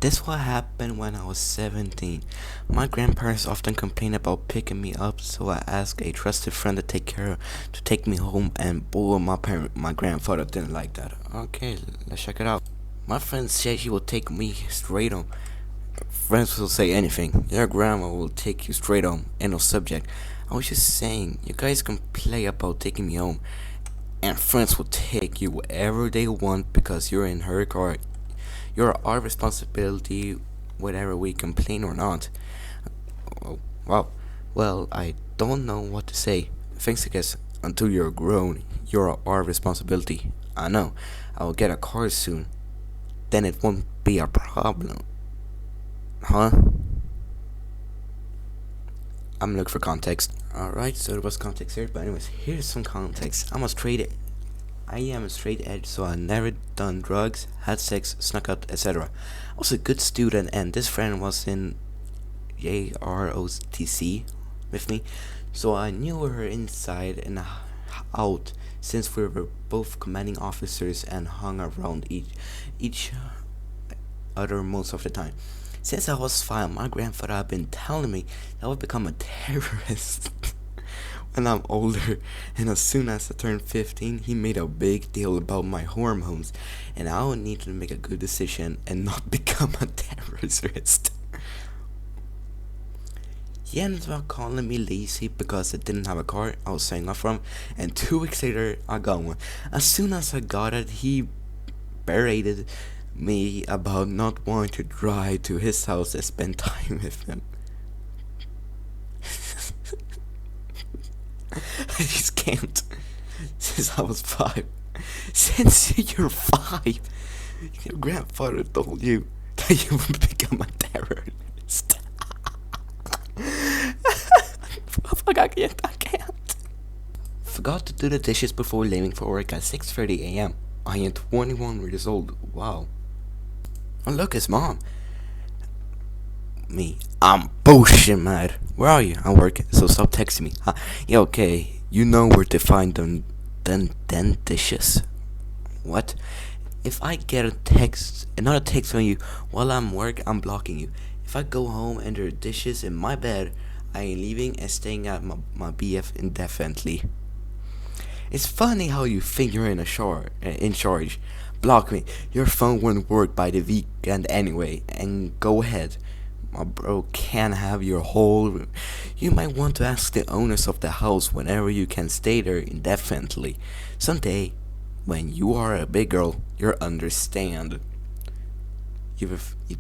This what happened when I was 17. My grandparents often complained about picking me up, so I asked a trusted friend to take me home, and boy, my grandfather didn't like that. Okay, let's check it out. My friend said he will take me straight home. Friends will say anything. Your grandma will take you straight home. End of subject. I was just saying, you guys can play about taking me home, and friends will take you wherever they want because you're in her car. You're our responsibility, whether we complain or not. Oh, wow. Well, I don't know what to say. Thanks, I guess. Until you're grown, you're our responsibility. I know. I'll get a car soon. Then it won't be a problem. Huh? I'm looking for context. Alright, so there was context here, but anyways, here's some context. I am a straight edge, so I never done drugs, had sex, snuck out, etc. I was a good student, and this friend was in JROTC with me, so I knew her inside and out since we were both commanding officers and hung around each other most of the time. Since I was 5, my grandfather had been telling me that I would become a terrorist when I'm older, and as soon as I turned 15, he made a big deal about my hormones, and I would need to make a good decision and not become a terrorist. He ended up calling me lazy because I didn't have a car I was signing up from, and 2 weeks later, I got one. As soon as I got it, he berated me about not wanting to drive to his house and spend time with him. I just can't. Since I was 5. Since you're 5, your grandfather told you that you would become a terrorist. Fuck, I can't. Forgot to do the dishes before leaving for work at 6:30 a.m. I am 21 years old. Wow. Oh, look, it's mom. Me, I'm bullshit mad. Where are you? I'm working, so stop texting me. Yeah, okay. You know where to find them dishes. What? If I get another text from you while I'm work, I'm blocking you. If I go home and there are dishes in my bed, I ain't leaving and staying at my BF indefinitely. It's funny how you think you're in charge. Block me. Your phone wouldn't work by the weekend anyway, and go ahead. My bro can't have your whole. You might want to ask the owners of the house whenever you can stay there indefinitely. Someday, when you are a big girl, you'll understand. You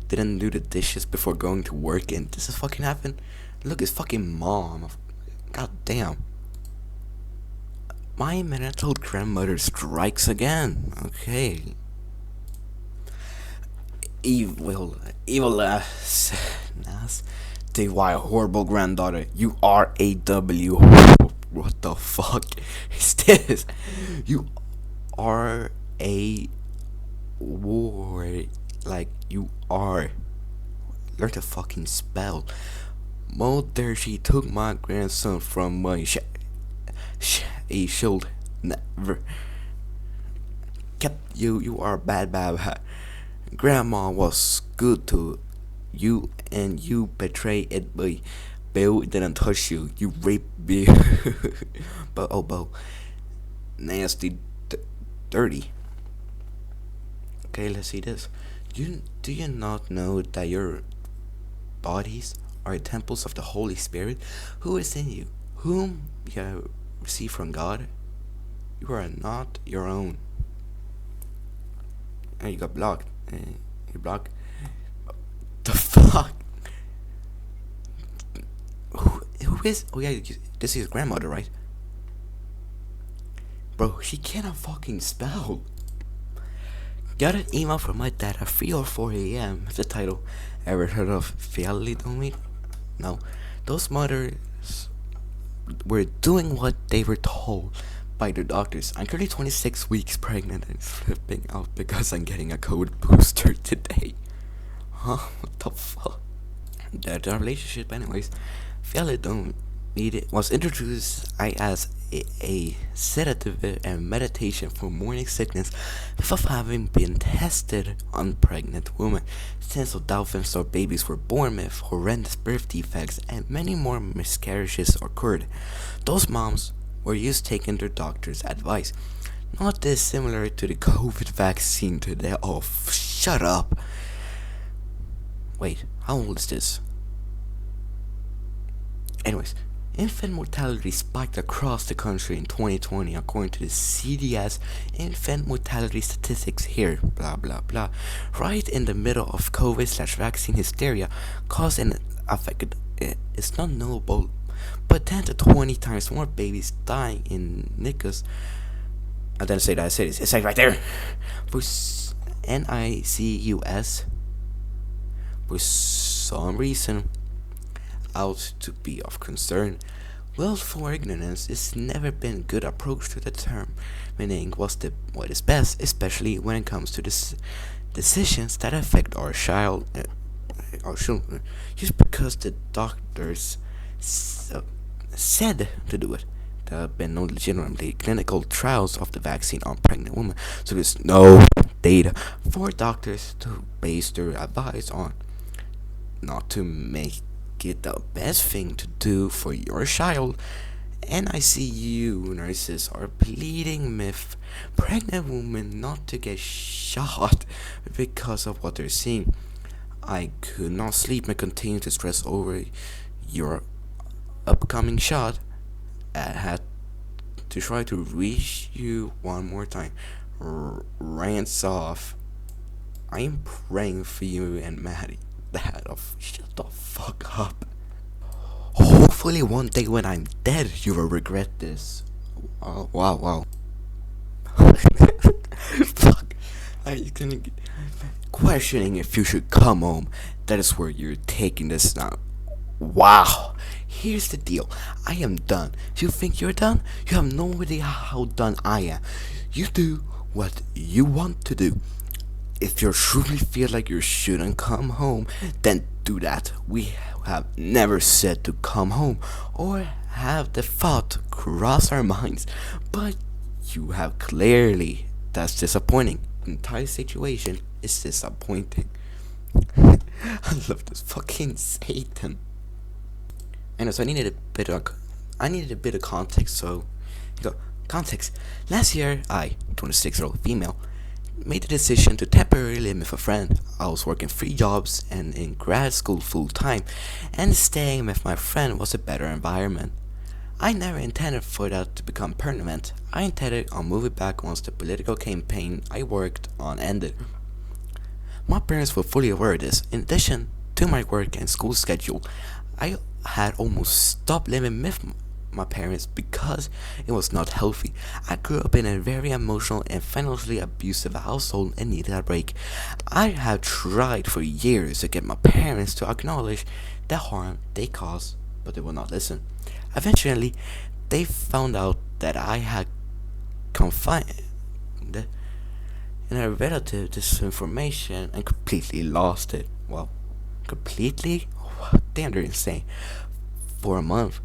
didn't do the dishes before going to work, and this is fucking happened. Look, it's fucking mom. God damn. My mental grandmother strikes again. Okay. Evil ass. DY, horrible granddaughter. You are AW. What the fuck is this? You are a war. Like, you are. Learn to fucking spell. Mother, she took my grandson from my he should never kept you. You are bad. Grandma was good to you, and you betray it. But Bill didn't touch you. You raped Bill. Bo, nasty, dirty. Okay, let's see this. Do you not know that your bodies are temples of the Holy Spirit, who is in you, whom you have received from God? You are not your own. And you got blocked. You blocked. The fuck? Who is? Oh yeah, this is his grandmother, right? Bro, she cannot fucking spell. Got an email from my dad at 3 or 4 a.m. with the title, "Ever heard of thalidomide?" No. Those mothers were doing what they were told by their doctors. I'm currently 26 weeks pregnant and flipping out because I'm getting a COVID booster today. Huh? What the fuck? The relationship, anyways. Thalidomide was introduced as a sedative and meditation for morning sickness without having been tested on pregnant women. Tens of thousands of babies were born with horrendous birth defects and many more miscarriages occurred. Those moms were used taking their doctor's advice. Not dissimilar to the COVID vaccine today. Oh, shut up. Wait, how old is this? Anyways, infant mortality spiked across the country in 2020 according to the CDS infant mortality statistics here, blah blah blah. Right in the middle of COVID/vaccine hysteria caused and affected, it's not knowable, but 10 to 20 times more babies dying in NICUs. I didn't say that, I said it's like right there. For NICUS, for some reason, out to be of concern. Willful ignorance has never been a good approach to determining what is best, especially when it comes to decisions that affect our children, just because the doctors said to do it. There have been no legitimate clinical trials of the vaccine on pregnant women, so there's no data for doctors to base their advice on. Not to make it the best thing to do for your child, NICU nurses are pleading with pregnant women not to get shot because of what they're seeing. I could not sleep and continue to stress over your upcoming shot. I had to try to reach you one more time. Rants off. I am praying for you and Maddie. Shut the fuck up. Hopefully one day when I'm dead you will regret this. Oh, wow. Fuck. I gonna questioning if you should come home. That is where you're taking this now. Wow. Here's the deal. I am done. You think you're done? You have no idea how done I am. You do what you want to do. If you truly feel like you shouldn't come home, then do that. We have never said to come home or have the thought cross our minds, but you have clearly. That's disappointing. The entire situation is disappointing. I love this fucking Satan. And so I needed a bit of context. So, context. Last year, I, 26-year-old female, made the decision to temporarily live with a friend. I was working 3 jobs and in grad school full time, and staying with my friend was a better environment. I never intended for that to become permanent. I intended on moving back once the political campaign I worked on ended. My parents were fully aware of this. In addition to my work and school schedule, I had almost stopped living with my parents because it was not healthy. I grew up in a very emotional and financially abusive household and needed a break. I have tried for years to get my parents to acknowledge the harm they caused, but they would not listen. Eventually, they found out that I had confined in a relative disinformation and completely lost it. Well, completely? Damn, they're insane. For a month,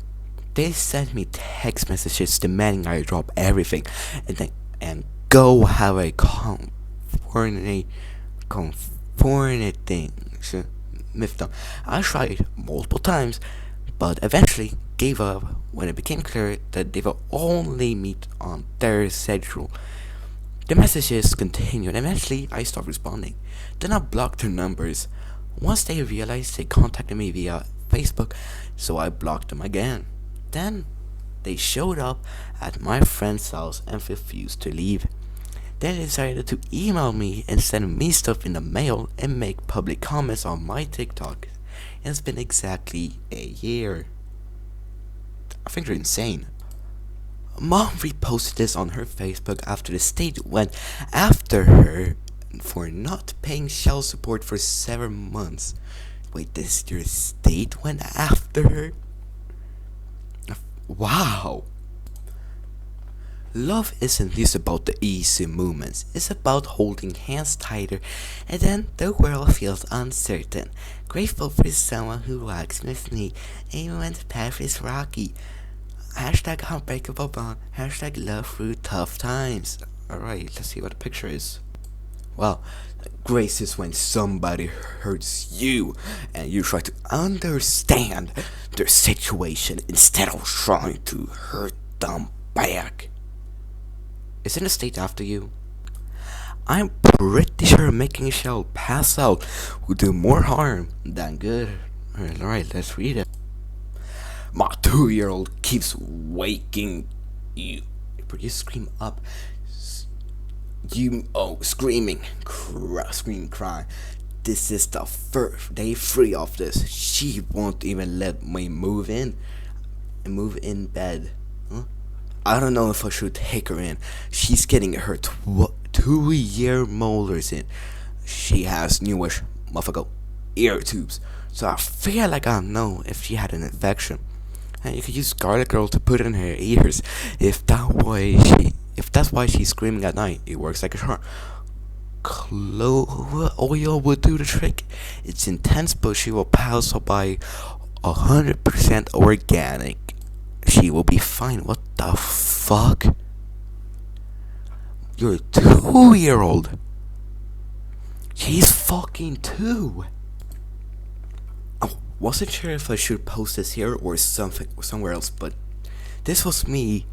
they sent me text messages demanding I drop everything and go have a conformity thing with them. I tried multiple times, but eventually gave up when it became clear that they would only meet on their schedule. The messages continued, and eventually I stopped responding. Then I blocked their numbers. Once they realized, they contacted me via Facebook, so I blocked them again. Then they showed up at my friend's house and refused to leave. They decided to email me and send me stuff in the mail and make public comments on my TikTok. It's been exactly a year. I think they're insane. Mom reposted this on her Facebook after the state went after her for not paying child support for 7 months. Wait, this your state went after her? Wow. Love isn't just about the easy movements, it's about holding hands tighter, and then the world feels uncertain. Grateful for someone who walks with me, even when the path is rocky. Hashtag unbreakable bond. Hashtag love through tough times. Alright, let's see what the picture is. Well, grace is when somebody hurts you and you try to understand their situation instead of trying to hurt them back. Isn't the state after you? I'm pretty sure making a shell pass out will do more harm than good. Alright, let's read it. My 2-year-old keeps waking you. You scream up. Screaming, cry. This is the first day free of this. She won't even let me move in bed. Huh? I don't know if I should take her in. She's getting her 2-year molars in. She has newish motherfucker ear tubes. So I feel like I know if she had an infection. And you could use garlic girl to put in her ears. If that's why she's screaming at night, it works like a charm. Clove oil will do the trick. It's intense, but she will pass by 100% organic. She will be fine. What the fuck? You're a 2-year-old. She's fucking 2. I wasn't sure if I should post this here or somewhere else, but this was me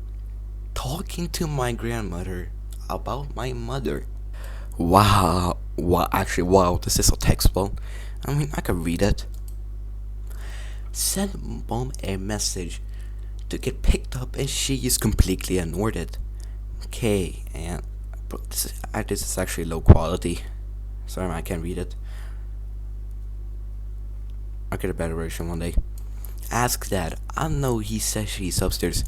talking to my grandmother about my mother. Wow, this is a text. Well, I mean, I can read it. Send mom a message to get picked up and she is completely ignored it. Okay, and this is actually low quality. Sorry, I can't read it. I'll get a better version one day. Ask Dad. I know he says she's upstairs.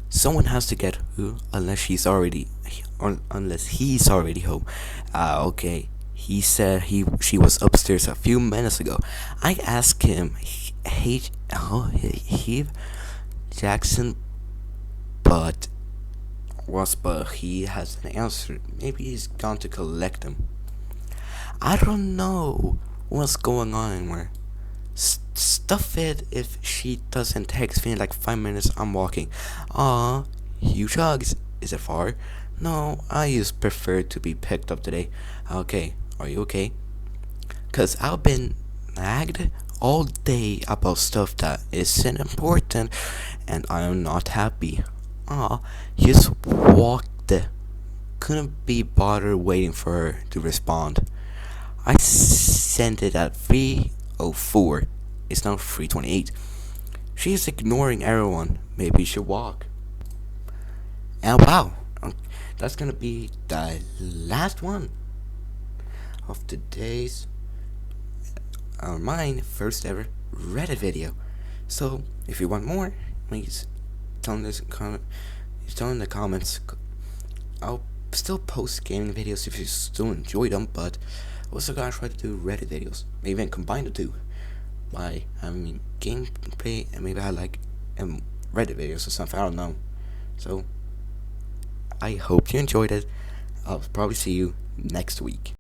Someone has to get her unless he's already home. Okay. He said she was upstairs a few minutes ago. I asked him, Heath Jackson, but he hasn't answered. Maybe he's gone to collect them. I don't know what's going on anymore. Stuff it if she doesn't text me in like 5 minutes. I'm walking. Aw, huge hugs. Is it far? No, I just prefer to be picked up today. Okay, are you okay? Cause I've been nagged all day about stuff that isn't important and I am not happy. Aw, just walked. Couldn't be bothered waiting for her to respond. I sent it at 3:04. It's now 3:28. She's ignoring everyone. Maybe she should walk. And wow, that's gonna be the last one of today's mine first ever Reddit video. So if you want more, please tell me in the comments. I'll still post gaming videos if you still enjoy them, but I'm also gonna try to do Reddit videos. Maybe even combine the two by having gameplay and maybe I like Reddit videos or something. I don't know. So I hope you enjoyed it. I'll probably see you next week.